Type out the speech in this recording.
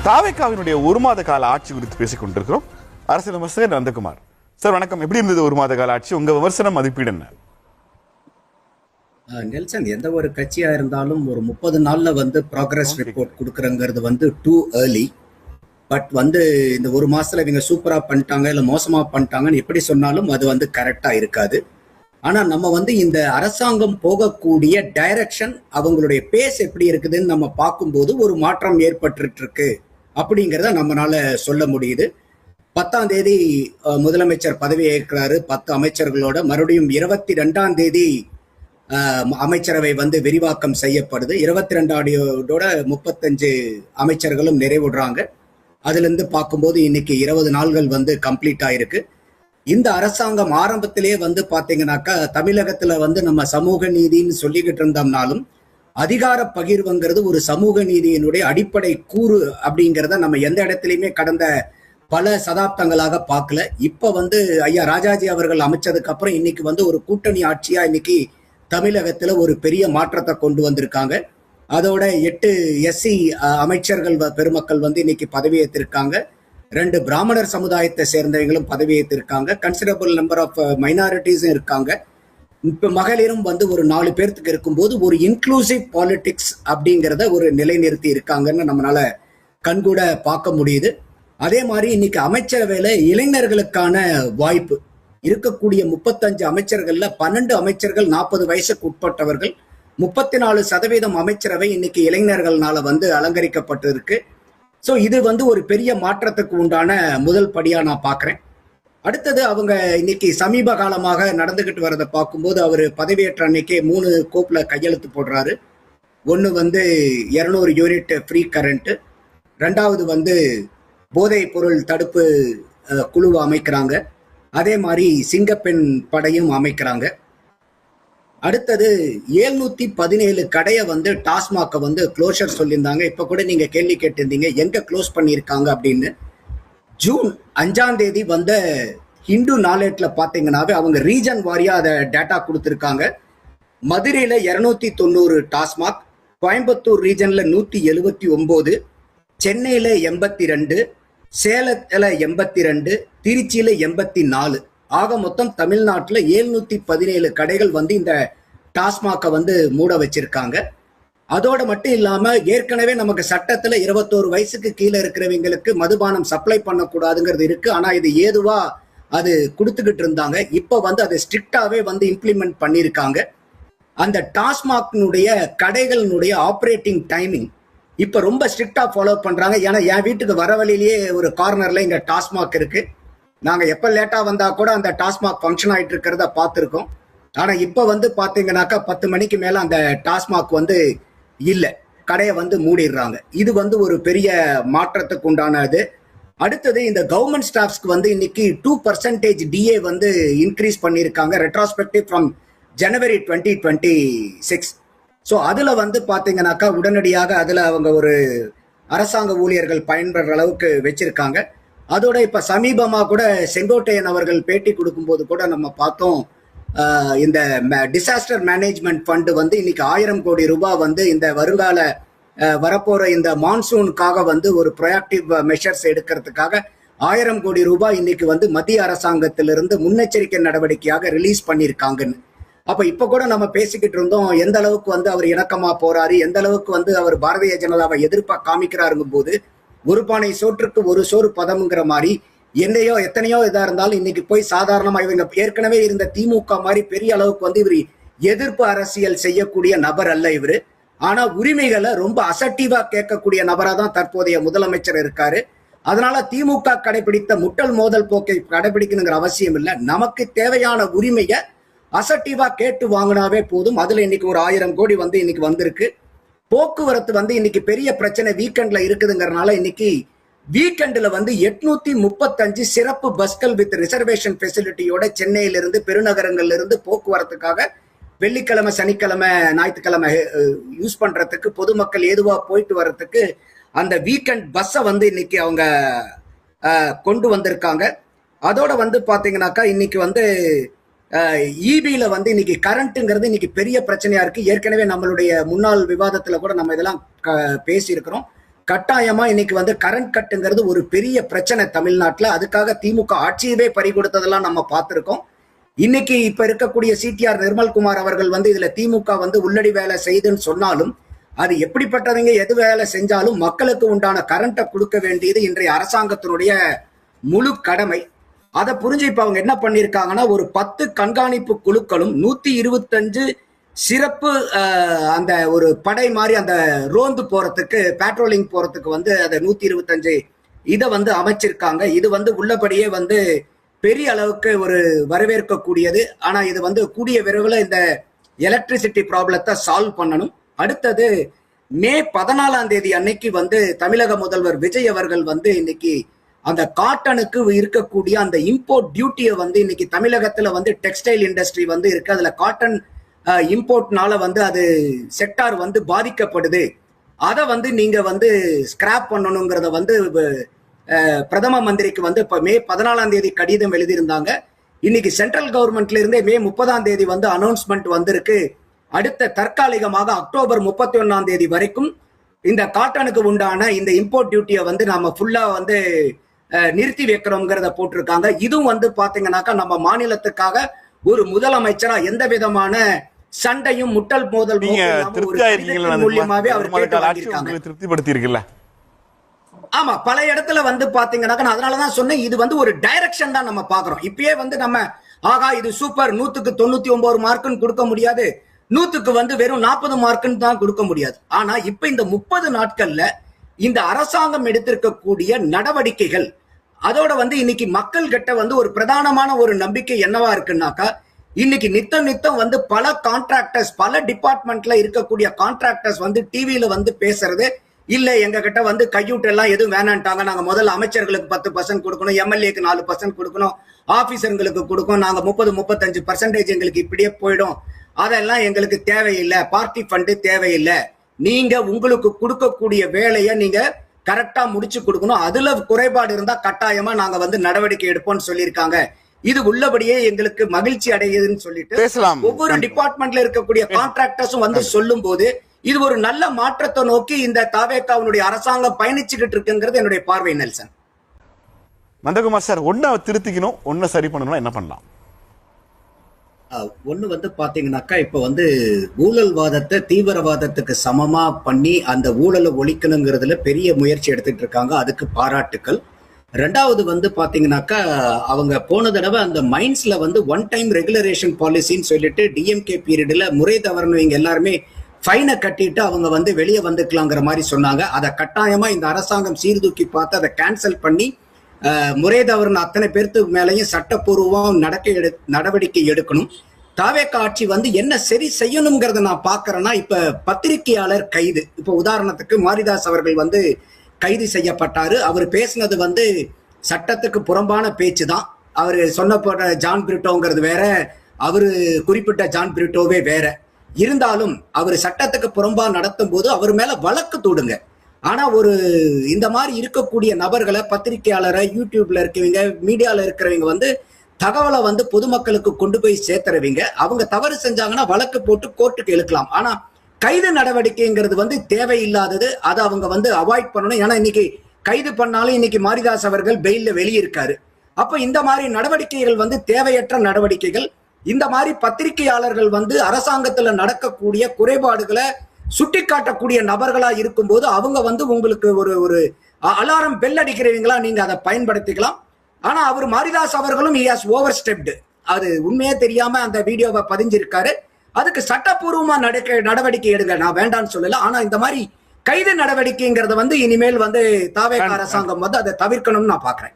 தாவேக்காவினுடைய ஒரு மாத கால ஆட்சி குறித்து பேசிக் கொண்டிருக்கிறோம். அரசியல் விமர்சகர் நந்தகுமார் சார், வணக்கம். எப்படி இருந்தது ஒரு மாத கால ஆட்சி? உங்க விமர்சனம், மதிப்பீடு என்ன? நெல்சன், எந்த ஒரு கட்சியா இருந்தாலும் ஒரு 30 நாள்ல ப்ராக்ரஸ் ரிப்போர்ட் கொடுக்குறங்கிறது டூ ஏர்லி. பட் இந்த ஒரு மாசத்துல இவங்க சூப்பரா பண்ணிட்டாங்க இல்ல மோசமா பண்ணிட்டாங்கன்னு எப்படி சொன்னாலும் அது கரெக்டா இருக்காது. ஆனா நம்ம இந்த அரசாங்கம் போகக்கூடிய டைரக்ஷன், அவங்களுடைய பேஸ் எப்படி இருக்குதுன்னு நம்ம பார்க்கும்போது ஒரு மாற்றம் ஏற்பட்டு இருக்கு அப்படிங்கிறத நம்மளால சொல்ல முடியுது. 10ஆம் தேதி முதலமைச்சர் பதவி ஏற்கிறாரு 10 அமைச்சர்களோட. மறுபடியும் 22ஆம் தேதி அமைச்சரவை விரிவாக்கம் செய்யப்படுது. 22ஆம் 35 அமைச்சர்களும் நிறைவுடுறாங்க. அதுல இருந்து பார்க்கும்போது இன்னைக்கு 20 நாள்கள் கம்ப்ளீட் ஆயிருக்கு. இந்த அரசாங்கம் ஆரம்பத்திலேயே பாத்தீங்கன்னாக்கா தமிழகத்துல நம்ம சமூக நீதினு சொல்லிக்கிட்டு இருந்தோம்னாலும் அதிகார பகிர்வுங்கிறது ஒரு சமூக நீதியினுடைய அடிப்படை கூறு அப்படிங்கிறத நம்ம எந்த இடத்துலயுமே கடந்த பல சதாப்தங்களாக பார்க்கல. இப்ப ஐயா ராஜாஜி அவர்கள் அமைச்சதுக்கு அப்புறம் இன்னைக்கு ஒரு கூட்டணி ஆட்சியா இன்னைக்கு தமிழகத்துல ஒரு பெரிய மாற்றத்தை கொண்டு வந்திருக்காங்க. அதோட 8 SC அமைச்சர்கள் பெருமக்கள் இன்னைக்கு பதவியேற்றிருக்காங்க. 2 பிராமணர் சமுதாயத்தை சேர்ந்தவங்களும் பதவியேற்றிருக்காங்க. கன்சிடரபிள் நம்பர் ஆஃப் மைனாரிட்டிஸும் இருக்காங்க. இப்ப மகளிரும் ஒரு 4 பேர்த்துக்கு இருக்கும்போது ஒரு இன்க்ளூசிவ் பாலிடிக்ஸ் அப்படிங்கிறத ஒரு நிலைநிறுத்தி இருக்காங்கன்னு நம்மளால கண்கூட பார்க்க முடியுது. அதே மாதிரி இன்னைக்கு அமைச்சரவையில இளைஞர்களுக்கான வாய்ப்பு இருக்கக்கூடிய 35 அமைச்சர்கள்ல 12 அமைச்சர்கள் 40 வயசுக்கு உட்பட்டவர்கள். 34% அமைச்சரவை இன்னைக்கு இளைஞர்கள்னால அலங்கரிக்கப்பட்டு இருக்கு. ஸோ இது ஒரு பெரிய மாற்றத்துக்கு உண்டான முதல் படியா நான் பார்க்குறேன். அடுத்தது அவங்க இன்னைக்கு சமீப காலமாக நடந்துகிட்டு வரதை பார்க்கும்போது அவர் பதவியேற்ற அன்னைக்கே 3 கோப்புல கையெழுத்து போடுறாரு. ஒன்று 200 யூனிட் ஃப்ரீ கரண்ட், 2வது போதைப் பொருள் தடுப்பு குழுவை அமைக்கிறாங்க. அதே மாதிரி சிங்கப்பெண் படையும் அமைக்கிறாங்க. அடுத்தது 717 கடையை டாஸ்மாக க்ளோஷர் சொல்லியிருந்தாங்க. இப்ப கூட நீங்க கேள்வி கேட்டிருந்தீங்க எங்க க்ளோஸ் பண்ணியிருக்காங்க அப்படின்னு. ஜூன் 5ஆம் தேதி ஹிந்து நாளேட்ல பாத்தீங்கன்னாவே அவங்க ரீஜன் வாரியா அதை டேட்டா கொடுத்துருக்காங்க. மதுரையில 290 டாஸ்மாக், கோயம்புத்தூர் ரீஜன்ல 179, சென்னையில 82, சேலத்துல 82, திருச்சியில 84, ஆக மொத்தம் தமிழ்நாட்டுல 717 கடைகள் இந்த டாஸ்மாக மூட வச்சிருக்காங்க. அதோட மட்டும் இல்லாம ஏற்கனவே நமக்கு சட்டத்துல 21 வயசுக்கு கீழே இருக்கிறவங்களுக்கு மதுபானம் சப்ளை பண்ணக்கூடாதுங்கிறது இருக்கு. ஆனா இது ஏதுவா அது கொடுத்துக்கிட்டு இருந்தாங்க. இப்ப அதை ஸ்ட்ரிக்டாவே இம்ப்ளிமெண்ட் பண்ணியிருக்காங்க. அந்த டாஸ்மாக்னுடைய கடைகளினுடைய ஆப்ரேட்டிங் டைமிங் இப்ப ரொம்ப ஸ்ட்ரிக்டா ஃபாலோ பண்றாங்க. ஏன்னா என் வீட்டுக்கு வர வழியிலேயே ஒரு கார்னர்ல இங்க டாஸ்மாக் இருக்கு. நாங்க எப்ப லேட்டா வந்தா கூட அந்த டாஸ்மாக் ஃபங்க்ஷன் ஆயிட்டு இருக்கிறத பார்த்துருக்கோம். ஆனா இப்ப பாத்தீங்கன்னாக்கா 10 மணிக்கு மேல அந்த டாஸ்மாக் இல்ல, கடையை மூடிடுறாங்க. இது ஒரு பெரிய மாற்றத்துக்கு உண்டானது. அடுத்தது இந்த கவர்மெண்ட் ஸ்டாஃப்ஸ்க்கு இன்னைக்கு 2% DA இன்க்ரீஸ் பண்ணியிருக்காங்க, ரெட்ராஸ்பெக்டிவ் ஃப்ரம் ஜனவரி 2026. ஸோ அதுல பாத்தீங்கன்னாக்கா உடனடியாக அதுல அவங்க ஒரு அரசாங்க ஊழியர்கள் பயன்படுற அளவுக்கு வச்சிருக்காங்க. அதோட இப்ப சமீபமா கூட செங்கோட்டையன் அவர்கள் பேட்டி கொடுக்கும்போது கூட நம்ம பார்த்தோம், இந்த டிசாஸ்டர் மேனேஜ்மெண்ட் ஃபண்ட் இன்னைக்கு 1000 கோடி ரூபாய் இந்த வருங்கால வரப்போற இந்த மான்சூனுக்காக ஒரு ப்ரோஆக்டிவ் மெஷர்ஸ் எடுக்கிறதுக்காக 1000 கோடி ரூபாய் இன்னைக்கு மத்திய அரசாங்கத்திலிருந்து முன்னெச்சரிக்கை நடவடிக்கையாக ரிலீஸ் பண்ணியிருக்காங்கன்னு. அப்ப இப்ப கூட நம்ம பேசிக்கிட்டு இருந்தோம் எந்த அளவுக்கு அவர் இணக்கமா போறாரு, எந்த அளவுக்கு அவர் பாரதிய ஜனதாவை எதிர்ப்பா காமிக்கிறாருங்கும் போது ஒரு பானை சோற்றுக்கு ஒரு சோறு பதம்ங்கிற மாதிரி எத்தனையோ இதா இருந்தாலும் இன்னைக்கு போய் சாதாரணமா இவங்க ஏற்கனவே இருந்த திமுக மாதிரி பெரிய அளவுக்கு இவர் எதிர்ப்பு அரசியல் செய்யக்கூடிய நபர் அல்ல இவரு. ஆனா உரிமைகளை ரொம்ப அசட்டிவா கேட்கக்கூடிய நபரா தான் தற்போதைய முதலமைச்சர் இருக்காரு. அதனால திமுக கடைபிடித்த முட்டல் மோதல் போக்கை கடைபிடிக்கணுங்கிற அவசியம் இல்லை. நமக்கு தேவையான உரிமையை அசட்டிவா கேட்டு வாங்கினாவே போதும். அதுல இன்னைக்கு ஒரு 1000 கோடி இன்னைக்கு வந்திருக்கு. போக்குவரத்து இன்னைக்கு பெரிய பிரச்சனை வீக்கெண்ட்ல இருக்குதுங்கிறனால இன்னைக்கு வீக்கெண்ட்ல 835 சிறப்பு பஸ்கள் வித் ரிசர்வேஷன் ஃபெசிலிட்டியோட சென்னையிலிருந்து பெருநகரங்கள்ல இருந்து போக்குவரத்துக்காக வெள்ளிக்கிழமை, சனிக்கிழமை, ஞாயிற்றுக்கிழமை யூஸ் பண்றதுக்கு பொதுமக்கள் ஏதுவா போயிட்டு வர்றதுக்கு அந்த வீக்கெண்ட் பஸ்ஸை இன்னைக்கு அவங்க கொண்டு வந்திருக்காங்க. அதோட பாத்தீங்கன்னாக்கா இன்னைக்கு இபியில இன்னைக்கு கரண்ட்ங்கிறது இன்னைக்கு பெரிய பிரச்சனையா இருக்கு. ஏற்கனவே நம்மளுடைய முன்னாள் விவாதத்துல கூட நம்ம இதெல்லாம் பேசி இருக்கிறோம். கட்டாயமா இன்னைக்கு வந்து கரண்ட் கட்டுங்கிறது ஒரு பெரிய பிரச்சனை தமிழ்நாட்டுல. அதுக்காக திமுக ஆட்சியவே பறி கொடுத்ததெல்லாம் நம்ம பார்த்திருக்கோம். இன்னைக்கு இப்ப இருக்கக்கூடிய சிடிஆர் நிர்மல்குமார் அவர்கள் வந்து இதுல திமுக வந்து உள்ளடி வேலை செய்துன்னு சொன்னாலும் அது எப்படிப்பட்டவங்க எது வேலை செஞ்சாலும் மக்களுக்கு உண்டான கரண்ட்டை கொடுக்க வேண்டியது இன்றைய அரசாங்கத்தினுடைய முழு கடமை. அதை புரிஞ்சு இப்ப அவங்க என்ன பண்ணிருக்காங்கன்னா, ஒரு 10 கண்காணிப்பு குழுக்களும் 125 சிறப்பு அந்த ஒரு படை மாதிரி அந்த ரோந்து போறதுக்கு பேட்ரோலிங் போறதுக்கு வந்து அதை 125 இதை வந்து அமைச்சிருக்காங்க. இது வந்து உள்ளபடியே வந்து பெரிய அளவுக்கு ஒரு வரவேற்கக்கூடியது. ஆனா இது வந்து கூடிய விரைவில் இந்த எலக்ட்ரிசிட்டி ப்ராப்ளத்தை சால்வ் பண்ணணும். அடுத்தது மே 14 அன்னைக்கு வந்து தமிழக முதல்வர் விஜய் அவர்கள் வந்து இன்னைக்கு அந்த காட்டனுக்கு இருக்கக்கூடிய அந்த இம்போர்ட் டியூட்டியை வந்து இன்னைக்கு தமிழகத்துல வந்து டெக்ஸ்டைல் இண்டஸ்ட்ரி வந்து இருக்கு, அதுல காட்டன் இம்போர்ட்னால வந்து அது செக்டார் வந்து பாதிக்கப்படுது, அதை வந்து நீங்க வந்து ஸ்கிராப் பண்ணணுங்கிறத வந்து பிரதம மந்திரிக்கு வந்து இப்ப மே 14 கடிதம் எழுதியிருந்தாங்க. இன்னைக்கு சென்ட்ரல் கவர்மெண்ட்ல இருந்தே மே 30 வந்து அனௌன்ஸ்மெண்ட் வந்திருக்கு. அடுத்த தற்காலிகமாக அக்டோபர் 31 வரைக்கும் இந்த காட்டனுக்கு உண்டான இந்த இம்போர்ட் டியூட்டியை வந்து நாம ஃபுல்லா வந்து நிறுத்தி வைக்கிறோம்ங்கிறத போட்டிருக்காங்க. இதுவும் வந்து பாத்தீங்கன்னாக்கா நம்ம மாநிலத்துக்காக ஒரு முதலமைச்சரா எந்த விதமான சண்டையும் முட்டல் மோதல் மூலியமாவே அவர் திருப்திப்படுத்தி இருக்குல்ல. ஆமா, பல இடத்துல வந்து பாத்தீங்கன்னாக்கா நான் அதனாலதான் சொன்னேன், இது வந்து ஒரு டைரக்ஷன் தான் நம்ம பாக்குறோம். இப்பயே வந்து நம்ம ஆகா இது சூப்பர் 100க்கு 99 மார்க்குன்னு கொடுக்க முடியாது, 100க்கு வந்து வெறும் 40 மார்க்குன்னு தான் கொடுக்க முடியாது. ஆனா இப்ப இந்த 30 நாட்கள்ல இந்த அரசாங்கம் எடுத்திருக்கக்கூடிய நடவடிக்கைகள், அதோட வந்து இன்னைக்கு மக்கள் கிட்ட வந்து ஒரு பிரதானமான ஒரு நம்பிக்கை என்னவா இருக்குன்னாக்கா, இன்னைக்கு நித்தம் வந்து பல கான்ட்ராக்டர்ஸ், பல டிபார்ட்மெண்ட்ல இருக்கக்கூடிய கான்ட்ராக்டர்ஸ் வந்து டிவியில வந்து பேசுறது இல்ல, எங்க கிட்ட வந்து கையூட்டு எல்லாம் எதுவும் வேணான்ட்டாங்க, நாங்க முதல்ல அமைச்சர்களுக்கு 10% கொடுக்கணும், எம்எல்ஏக்கு 4% கொடுக்கணும், ஆபீசர்களுக்கு கொடுக்கணும், நாங்க 30-35% எங்களுக்கு இப்படியே போயிடும், அதெல்லாம் எங்களுக்கு தேவையில்லை, பார்ட்டி ஃபண்டு தேவையில்லை, நீங்க உங்களுக்கு கொடுக்கக்கூடிய வேலையை நீங்க கரெக்டா முடிச்சு கொடுக்கணும், அதுல குறைபாடு இருந்தா கட்டாயமா நாங்க வந்து நடவடிக்கை எடுப்போம்னு சொல்லியிருக்காங்க. இது உள்ளபடியே எங்களுக்கு மகிழ்ச்சி அடையுதுன்னு சொல்லிட்டு ஒவ்வொரு டிபார்ட்மெண்ட்ல இருக்கக்கூடிய கான்ட்ராக்டர்ஸும் வந்து சொல்லும் போது இது ஒரு நல்ல மாற்றத்தை நோக்கி இந்த தாவேகாவுடைய அரசாங்கம் பயணிச்சுக்கிட்டு இருக்குங்கிறது என்னுடைய பார்வை. நெல்சன் நந்தகுமார் சார், ஒன்ன திருத்திக்கணும், ஒன்ன சரி பண்ணணும், என்ன பண்ணலாம்? ஒண்ணு வந்து பாத்தீங்கன்னாக்கா, இப்ப வந்து ஊழல்வாதத்தை தீவிரவாதத்துக்கு சமமா பண்ணி அந்த ஊழலை ஒழிக்கணுங்கிறதுல பெரிய முயற்சி எடுத்துட்டு இருக்காங்க, அதுக்கு பாராட்டுக்கள். ரெண்டாவது வந்து பாத்தீங்கன்னாக்கா, அவங்க போன தடவை அந்த மைன்ஸ்ல வந்து ஒன் டைம் ரெகுலரேஷன் பாலிசின்னு சொல்லிட்டு டிஎம்கே பீரியட்ல முறை தவறுனவங்க எல்லாருமே ஃபைனை கட்டிட்டு அவங்க வந்து வெளியே வந்துக்கலாங்கிற மாதிரி சொன்னாங்க. அதை கட்டாயமா இந்த அரசாங்கம் சீர்தூக்கி பார்த்து அதை கேன்சல் பண்ணி முறை தவறுன அத்தனை பேருக்கு மேலையும் சட்டப்பூர்வம் நடவடிக்கை எடுக்கணும். தாவேகா ஆட்சி வந்து என்ன சரி செய்யணுங்கிறத நான் பாக்குறேன்னா, இப்ப பத்திரிகையாளர் கைது, இப்ப உதாரணத்துக்கு மாரிதாஸ் அவர்கள் வந்து கைது செய்யப்பட்டாரு. அவர் பேசினது வந்து சட்டத்துக்கு புறம்பான பேச்சு தான். அவர் சொன்னப்பட்ட ஜான் பிரிட்டோங்கிறது வேற, அவரு குறிப்பிட்ட ஜான் பிரிட்டோவே வேற. இருந்தாலும் அவர் சட்டத்துக்கு புறம்பா நடத்தும் போது அவர் மேல வழக்கு தூடுங்க. ஆனா ஒரு இந்த மாதிரி இருக்கக்கூடிய நபர்களை, பத்திரிகையாளரை, யூடியூப்ல இருக்கிறவங்க, மீடியால இருக்கிறவங்க வந்து தகவலை வந்து பொதுமக்களுக்கு கொண்டு போய் சேர்த்துறவங்க, அவங்க தவறு செஞ்சாங்கன்னா வழக்கு போட்டு கோர்ட்டுக்கு இழுக்கலாம். ஆனா கைது நடவடிக்கைங்கிறது வந்து தேவையில்லாதது, அதை அவங்க வந்து அவாய்ட் பண்ணணும். ஏன்னா இன்னைக்கு கைது பண்ணாலும் இன்னைக்கு மாரிதாஸ் அவர்கள் பெயில்ல வெளியிருக்காரு. அப்ப இந்த மாதிரி நடவடிக்கைகள் வந்து தேவையற்ற நடவடிக்கைகள். இந்த மாதிரி பத்திரிகையாளர்கள் வந்து அரசாங்கத்துல நடக்கக்கூடிய குறைபாடுகளை சுட்டி காட்டக்கூடிய நபர்களா இருக்கும்போது அவங்க வந்து உங்களுக்கு ஒரு அலாரம் பெல் அடிக்கிறவங்களா நீங்க அதை பயன்படுத்திக்கலாம். ஆனா அவர் மாரிதாஸ் அவர்களும் ஓவர் ஸ்டெப்டு, அது உண்மையே தெரியாம அந்த வீடியோவை பதிஞ்சிருக்காரு. அதுக்கு சட்டப்பூர்வமா நடவடிக்கை எடுங்க, நான் வேண்டான்னு சொல்லல. ஆனா இந்த மாதிரி கைது நடவடிக்கைங்கிறத வந்து இனிமேல் வந்து தாவேகா அரசாங்கம் வந்து அதை தவிர்க்கணும்னு நான் பாக்குறேன்.